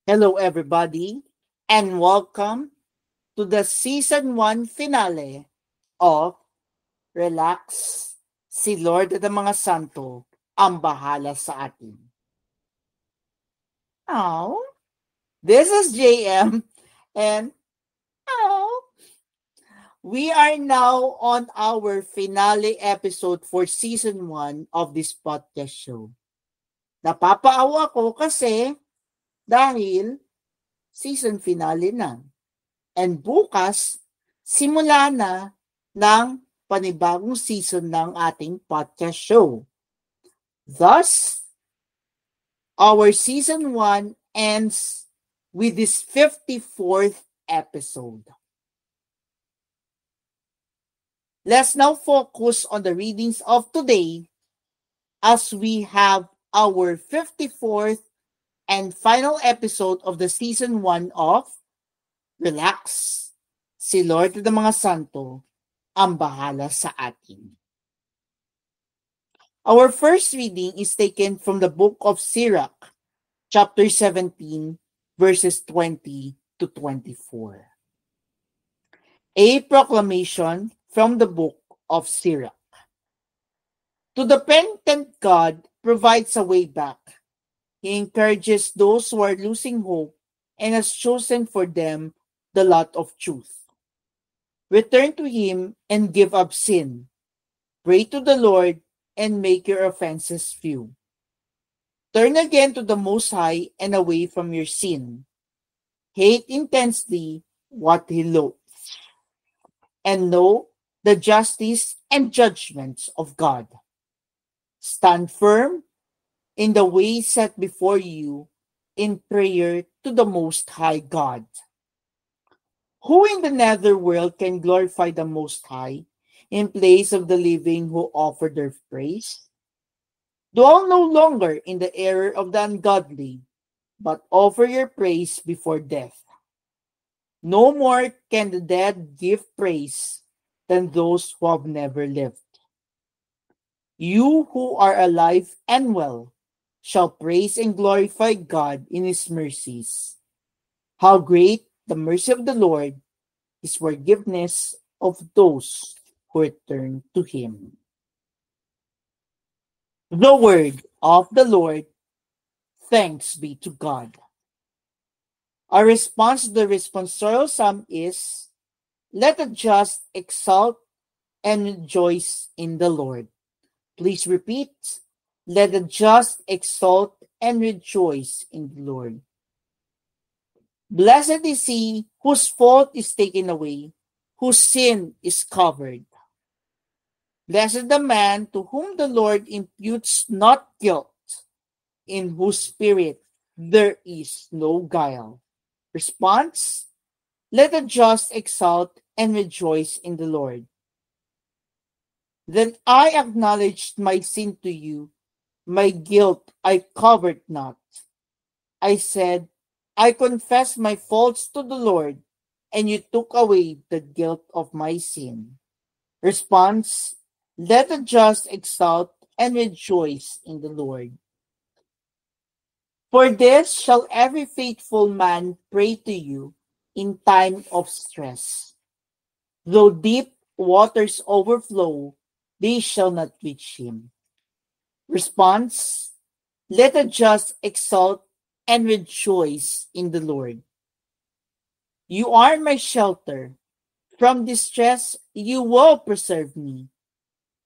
Hello, everybody, and welcome to the Season 1 finale of Relax, si Lord at ang mga Santo ang bahala sa atin. Oh, this is JM, and we are now on our finale episode for Season 1 of this podcast show. Napapaawa ko kasi dahil season finale na. And bukas, simula na ng panibagong season ng ating podcast show. Thus, our season 1 ends with this 54th episode. Let's now focus on the readings of today as we have our 54th and final episode of the season 1 of Relax, si Lord at ang mga Santo ang bahala sa atin. Our first reading is taken from the book of Sirach, chapter 17, verses 20 to 24. A proclamation from the book of Sirach. To the penitent, God provides a way back. He encourages those who are losing hope and has chosen for them the lot of truth. Return to Him and give up sin. Pray to the Lord and make your offenses few. Turn again to the Most High and away from your sin. Hate intensely what He loathes, and know the justice and judgments of God. Stand firm in the way set before you in prayer to the Most High God. Who in the netherworld can glorify the Most High in place of the living who offer their praise? Dwell no longer in the error of the ungodly, but offer your praise before death. No more can the dead give praise than those who have never lived. You who are alive and well shall praise and glorify God in His mercies. How great the mercy of the Lord, His forgiveness of those who return to Him. The word of the Lord. Thanks be to God. Our response to the responsorial psalm is, let the just exalt and rejoice in the Lord. Please repeat, let the just exalt and rejoice in the Lord. Blessed is he whose fault is taken away, whose sin is covered. Blessed the man to whom the Lord imputes not guilt, in whose spirit there is no guile. Response, let the just exalt and rejoice in the Lord. Then I acknowledged my sin to you, my guilt I covered not. I said, I confess my faults to the Lord, and you took away the guilt of my sin. Response, let the just exalt and rejoice in the Lord. For this shall every faithful man pray to you in time of stress. Though deep waters overflow, they shall not reach him. Response, let the just exalt and rejoice in the Lord. You are my shelter. From distress, you will preserve me.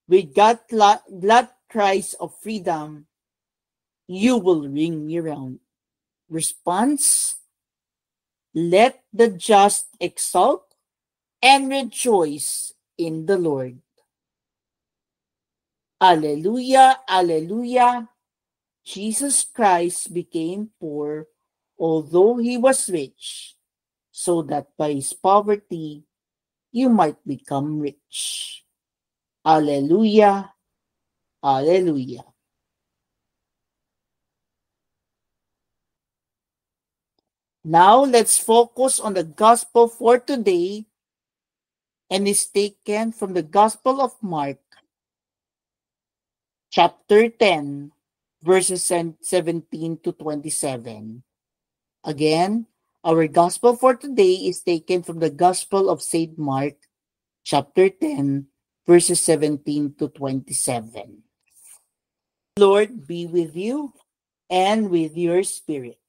With glad cries of freedom, you will ring me round. Response, let the just exalt and rejoice in the Lord. Alleluia, alleluia. Jesus Christ became poor, although he was rich, so that by his poverty you might become rich. Alleluia, alleluia. Now let's focus on the gospel for today, and is taken from the Gospel of Mark, chapter 10, verses 17 to 27. Again, our gospel for today is taken from the Gospel of St. Mark, chapter 10, verses 17 to 27. Lord be with you and with your spirit.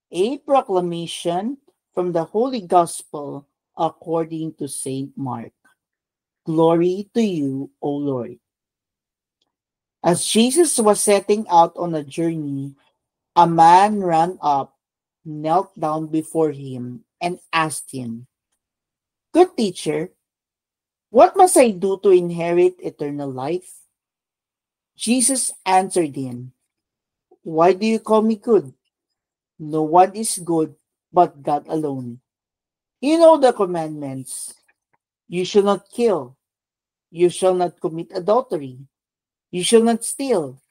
A proclamation from the Holy Gospel according to St. Mark. Glory to you, O Lord. As Jesus was setting out on a journey, a man ran up, knelt down before him, and asked him, "Good teacher, what must I do to inherit eternal life?" Jesus answered him, "Why do you call me good? No one is good but God alone. You know the commandments. You shall not kill. You shall not commit adultery. You shall not steal.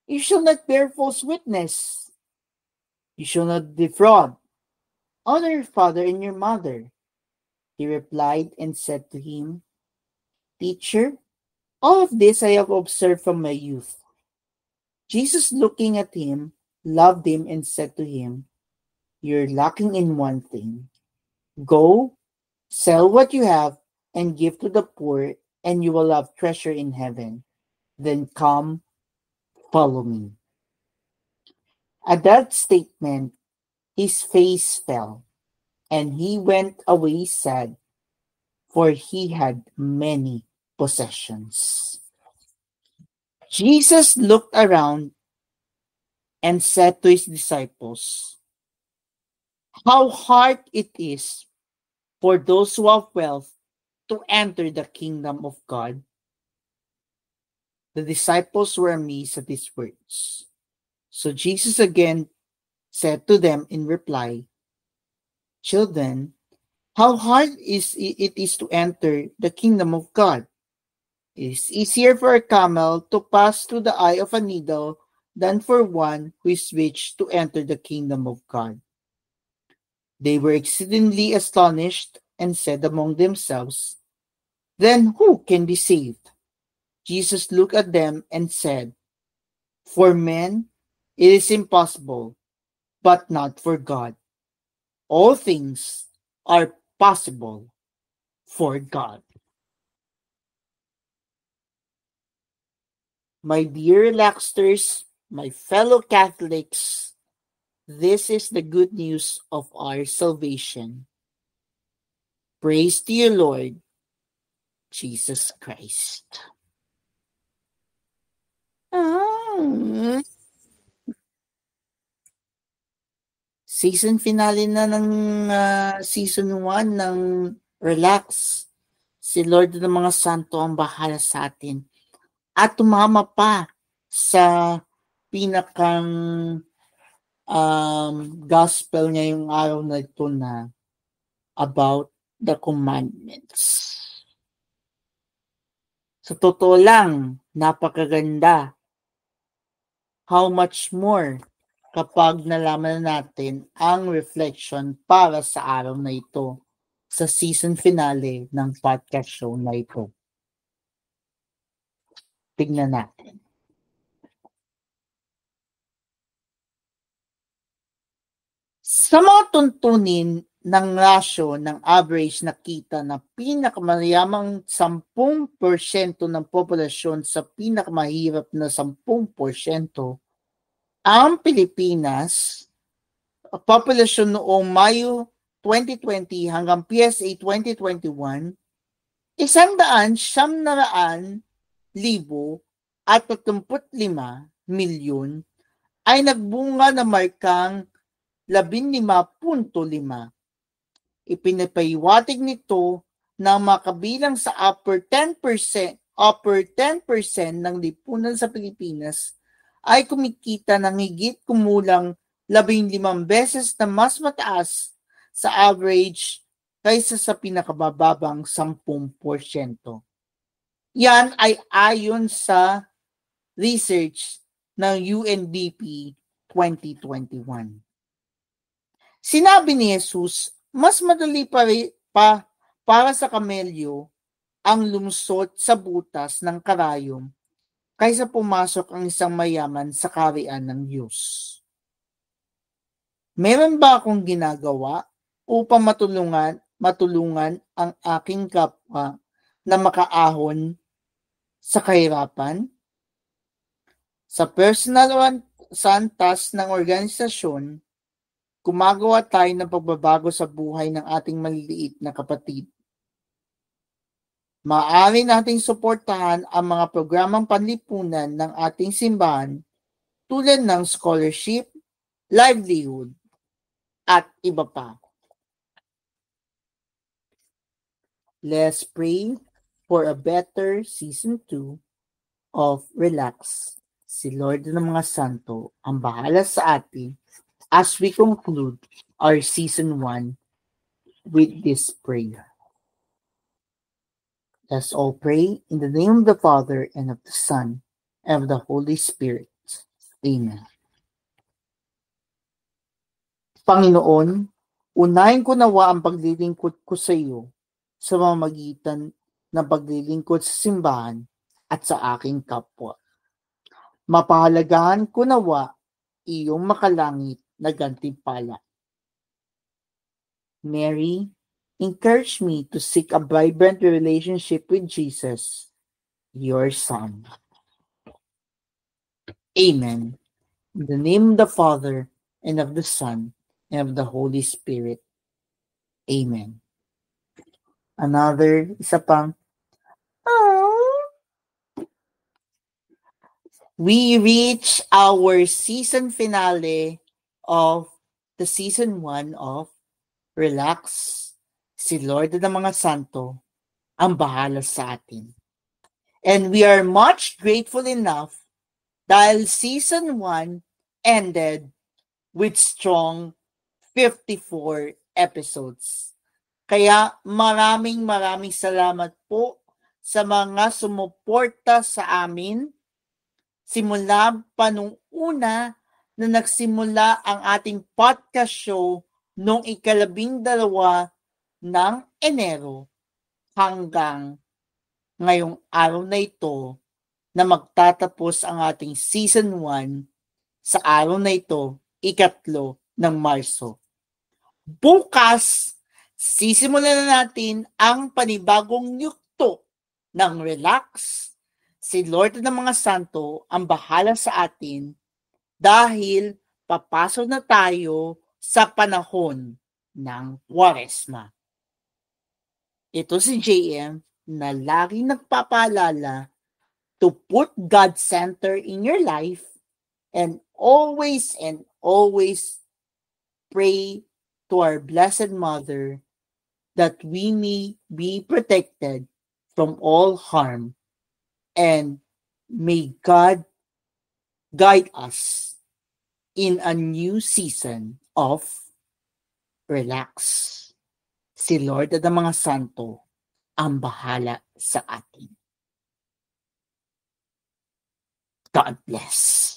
You shall not bear false witness. You shall not defraud. Honor your father and your mother." He replied and said to him, "Teacher, all of this I have observed from my youth." Jesus, looking at him, loved him and said to him, "You're lacking in one thing. Go, sell what you have and give to the poor, and you will have treasure in heaven. Then come, follow me." At that statement, his face fell, and he went away sad, for he had many possessions. Jesus looked around and said to his disciples, "How hard it is for those who have wealth to enter the kingdom of God." The disciples were amazed at his words. So Jesus again said to them in reply, "Children, how hard it is to enter the kingdom of God? It is easier for a camel to pass through the eye of a needle than for one who is rich to enter the kingdom of God." They were exceedingly astonished and said among themselves, "Then who can be saved?" Jesus looked at them and said, "For men it is impossible, but not for God. All things are possible for God." My dear relaxers, my fellow Catholics, this is the good news of our salvation. Praise to you, Lord Jesus Christ. Season finale na ng season 1 ng Relax. Si Lord ng mga santo ang bahala sa atin. At tumama pa sa pinakang gospel ngayong araw na ito na about the commandments. Sa totoo lang, napakaganda. How much more kapag nalaman natin ang reflection para sa araw na ito sa season finale ng podcast show na ito. Tignan natin. Sa mga tuntunin ng rasyo ng average, nakita na pinakamayamang 10% ng populasyon sa pinakamahirap na 10%, ang Pilipinas, populasyon noong Mayo 2020 hanggang PSA 2021, 135,035,000 ay nagbunga na markang 15.5. Ipinapahiwatig nito na makabilang sa upper 10% ng lipunan sa Pilipinas ay kumikita ng higit kumulang 15 beses na mas mataas sa average kaysa sa pinakabababang 10%. Yan ay ayon sa research ng UNDP 2021. Sinabi ni Jesus, mas madali pa para sa kamelyo ang lumusot sa butas ng karayom kaysa pumasok ang isang mayaman sa kaharian ng Diyos. Meron ba akong ginagawa upang matulungan ang aking kapwa na makaahon sa kahirapan? Sa personal o sa antas ng organisasyon, gumagawa tayo ng pagbabago sa buhay ng ating maliliit na kapatid. Maaari nating suportahan ang mga programang panlipunan ng ating simbahan tulad ng scholarship, livelihood, at iba pa. Let's pray for a better season 2 of Relax. Si Lord ng mga Santo ang bahala sa atin as we conclude our season 1 with this prayer. Let's all pray in the name of the Father and of the Son and of the Holy Spirit. Amen. Panginoon, unahin ko nawa ang paglilingkod ko sa iyo sa mamagitan ng paglilingkod sa simbahan at sa aking kapwa. Mapahalagahan ko nawa iyong makalangit na gantimpala. Mary, encourage me to seek a vibrant relationship with Jesus, your Son. Amen. In the name of the Father, and of the Son, and of the Holy Spirit. Amen. Isa pang, we reach our season finale of the season 1 of Relax. Si Lord ng mga Santo ang bahala sa atin. And we are much grateful enough dahil season 1 ended with strong 54 episodes. Kaya maraming salamat po sa mga sumuporta sa amin simula pa nung una na nagsimula ang ating podcast show noong 12 ng Enero hanggang ngayong araw na ito na magtatapos ang ating season 1 sa araw na ito, 3 ng Marso. Bukas, sisimulan na natin ang panibagong yugto ng Relax. Si Lord ng mga Santo ang bahala sa atin dahil papasok na tayo sa panahon ng Kwaresma. Ito si JM na laging nagpapaalala to put God center in your life and always pray to our Blessed Mother that we may be protected from all harm. And may God guide us in a new season of Relax. Si Lord at ang mga Santo ang bahala sa atin. God bless.